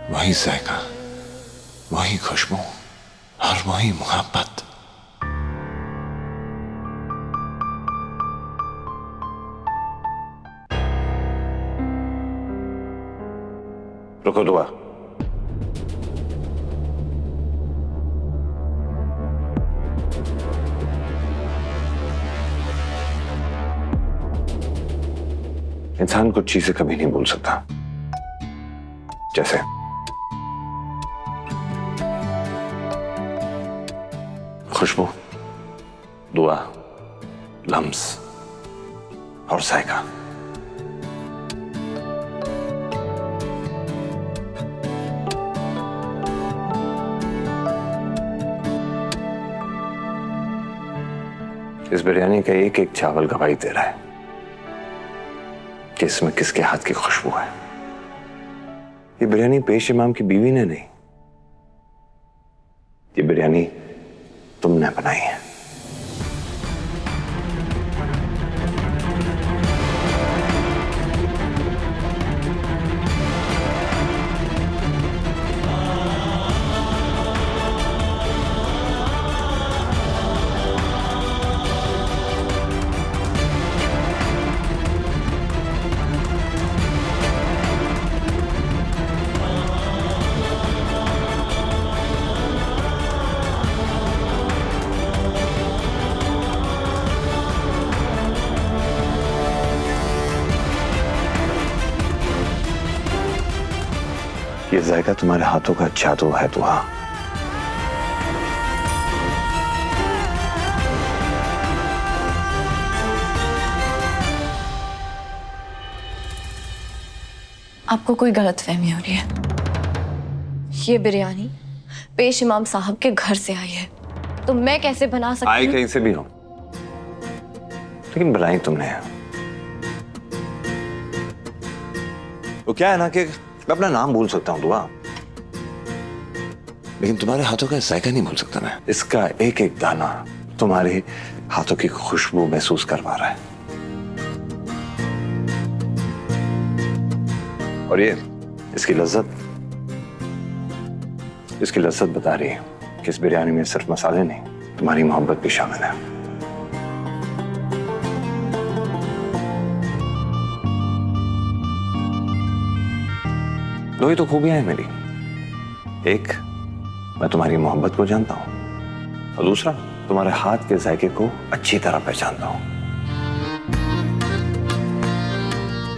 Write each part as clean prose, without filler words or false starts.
वही जायका, वही खुशबू और वही मोहब्बत। रुको दुआ। इंसान कुछ चीजें कभी नहीं भूल सकता, जैसे खुशबू, दुआ, लम्स और जायका। इस बिरयानी का एक एक चावल गवाही दे रहा है कि इसमें किसके हाथ की खुशबू है। ये बिरयानी पेश इमाम की बीवी ने नहीं, ये बिरयानी तुमने बनाई है। ये जायका तुम्हारे हाथों का जादू है दुआ। आपको कोई गलतफहमी हो रही है। ये बिरयानी पेश इमाम साहब के घर से आई है, तो मैं कैसे बना सकती आई हूँ? कहीं से भी हो, लेकिन बनाई तुमने है। वो क्या है ना कि मैं अपना नाम भूल सकता हूं दुआ, लेकिन तुम्हारे हाथों का जायका नहीं भूल सकता मैं। इसका एक एक दाना तुम्हारे हाथों की खुशबू महसूस करवा रहा है। और ये इसकी लज्जत बता रही है कि इस बिरयानी में सिर्फ मसाले नहीं, तुम्हारी मोहब्बत भी शामिल है। दो ही तो खूबियां हैं मेरी, एक मैं तुम्हारी मोहब्बत को जानता हूं और दूसरा तुम्हारे हाथ के जायके को अच्छी तरह पहचानता हूं।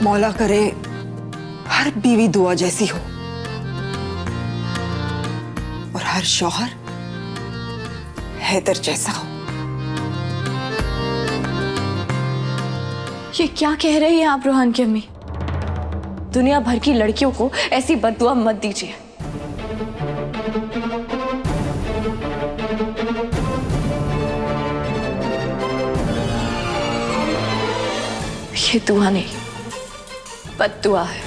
मौला करे हर बीवी दुआ जैसी हो और हर शौहर हैदर जैसा हो। ये क्या कह रही हैं आप रोहान की अम्मी? दुनिया भर की लड़कियों को ऐसी बद्दुआ मत दीजिए। ये दुआ नहीं, बद्दुआ है।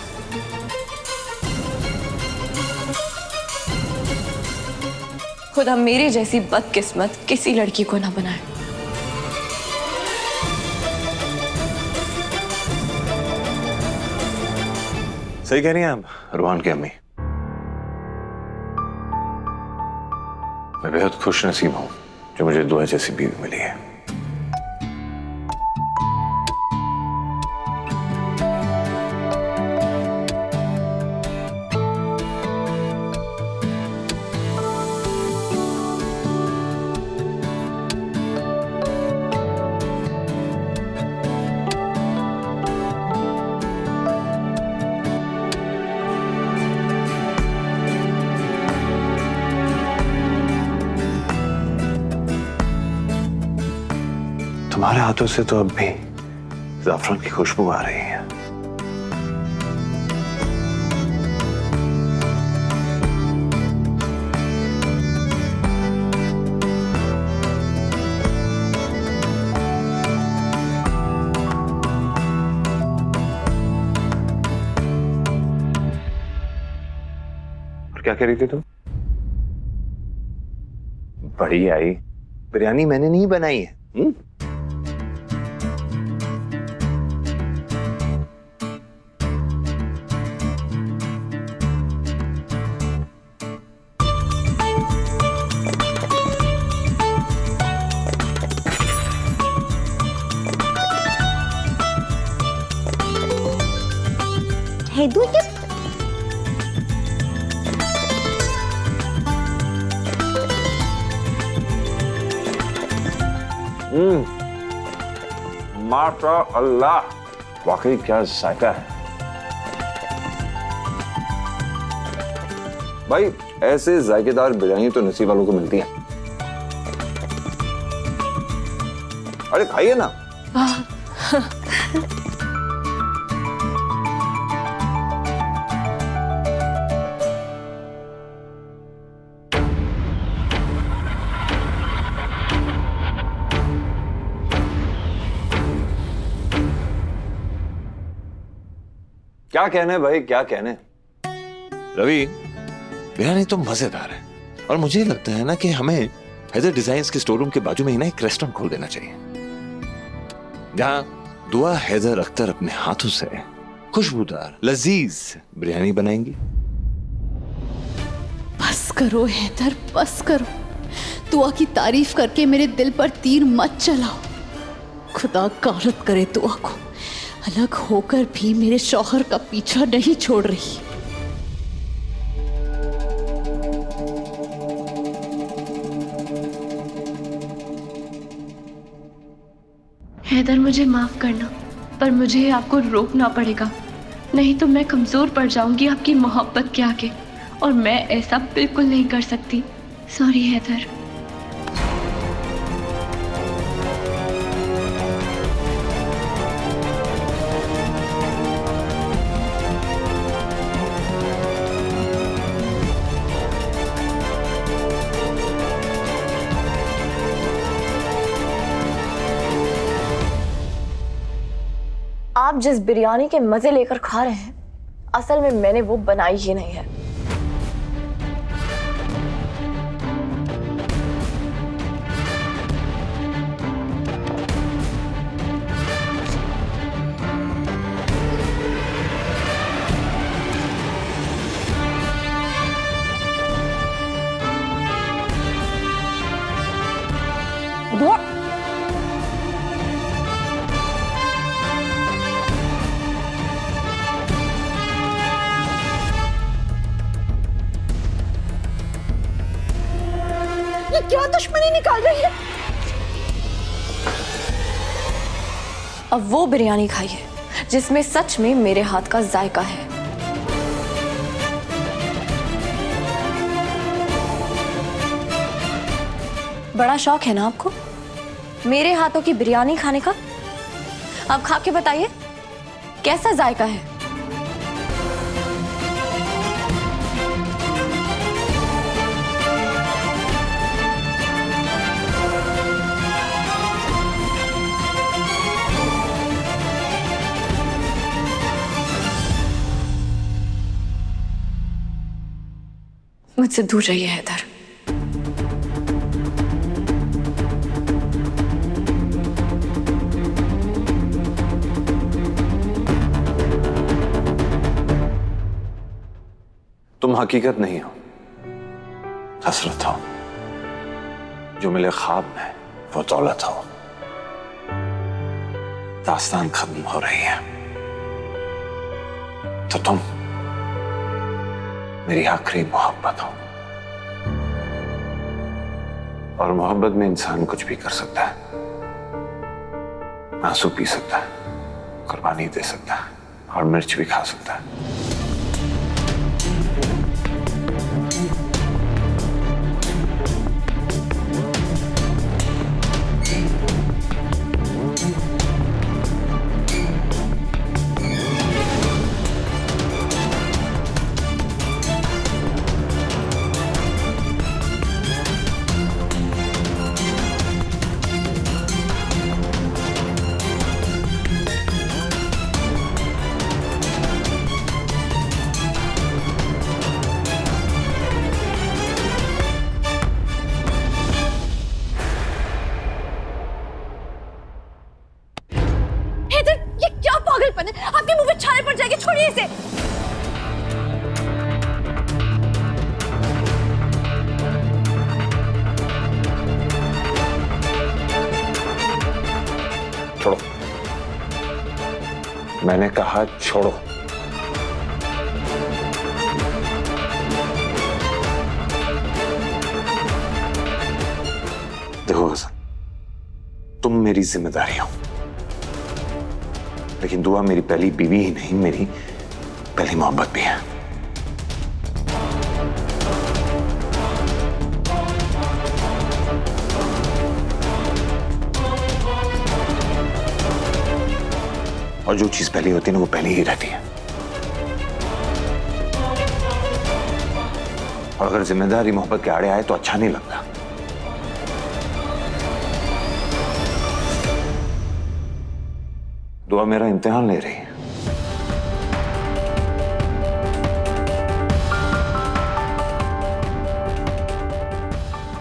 खुदा मेरी जैसी बदकिस्मत किसी लड़की को ना बनाए। सही कह रही हैं आप रोहान की अम्मी। मैं बेहद खुश नसीब हूं जो मुझे दुआ जैसी बीवी मिली है। तुम्हारे हाथों से तो अब भी ज़ाफ़रान की खुशबू आ रही है। और क्या कह रही थी तुम? बड़ी आई, बिरयानी मैंने नहीं बनाई है। कह दूं कि माशा अल्लाह, वाकई क्या जायका है भाई। ऐसे जायकेदार बिरयानी तो नसीब वालों को मिलती है। अरे खाइए ना। क्या कहने भाई, क्या कहने। रवि, बिरयानी तो मजेदार है और मुझे लगता है ना कि हमें हैदर डिजाइन्स के स्टोर रूम के बाजू में ही ना एक रेस्टोरेंट खोल देना चाहिए, जहां दुआ हैदर अख्तर अपने हाथों से खुशबूदार लजीज बिरयानी बनाएंगी। बस करो हैदर, बस करो। दुआ की तारीफ करके मेरे दिल पर तीर मत चलाओ। खुदा गारत करे दुआ को, अलग होकर भी मेरे शौहर का पीछा नहीं छोड़ रही। हैदर, मुझे माफ करना, पर मुझे आपको रोकना पड़ेगा, नहीं तो मैं कमजोर पड़ जाऊंगी आपकी मोहब्बत के आगे, और मैं ऐसा बिल्कुल नहीं कर सकती। सॉरी हैदर। आप जिस बिरयानी के मजे लेकर खा रहे हैं, असल में मैंने वो बनाई ही नहीं है। दुआ ये क्या दुश्मनी निकाल रही है? अब वो बिरयानी खाइए जिसमें सच में मेरे हाथ का जायका है। बड़ा शौक है ना आपको मेरे हाथों की बिरयानी खाने का? अब खा के बताइए कैसा जायका है। मुझसे दूर रहिए हैदर। तुम हकीकत नहीं हो, हसरत हो। जो मिले ख्वाब में वो दौलत हो। दास्तान खत्म हो रही है तो तुम मेरी आखिरी मोहब्बत हो। और मोहब्बत में इंसान कुछ भी कर सकता है, आंसू पी सकता है, कुर्बानी दे सकता है और मिर्च भी खा सकता है। ये क्या पागलपन है? आपके मुंह पे छाले पड़ जाएंगे, छोड़िए इसे। छोड़ो, मैंने कहा छोड़ो। देखो हसन, तुम मेरी जिम्मेदारी हो, लेकिन दुआ मेरी पहली बीवी ही नहीं, मेरी पहली मोहब्बत भी है। और जो चीज पहली होती है ना, वो पहली ही रहती है। और अगर जिम्मेदारी मोहब्बत के आड़े आए तो अच्छा नहीं लगता। दुआ मेरा इम्तिहान ले रही है।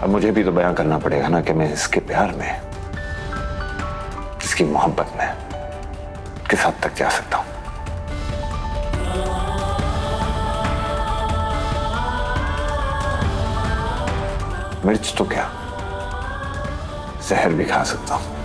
अब मुझे भी तो बयां करना पड़ेगा ना कि मैं इसके प्यार में, इसकी मोहब्बत में किस हद तक जा सकता हूं। मिर्च तो क्या, जहर भी खा सकता हूं।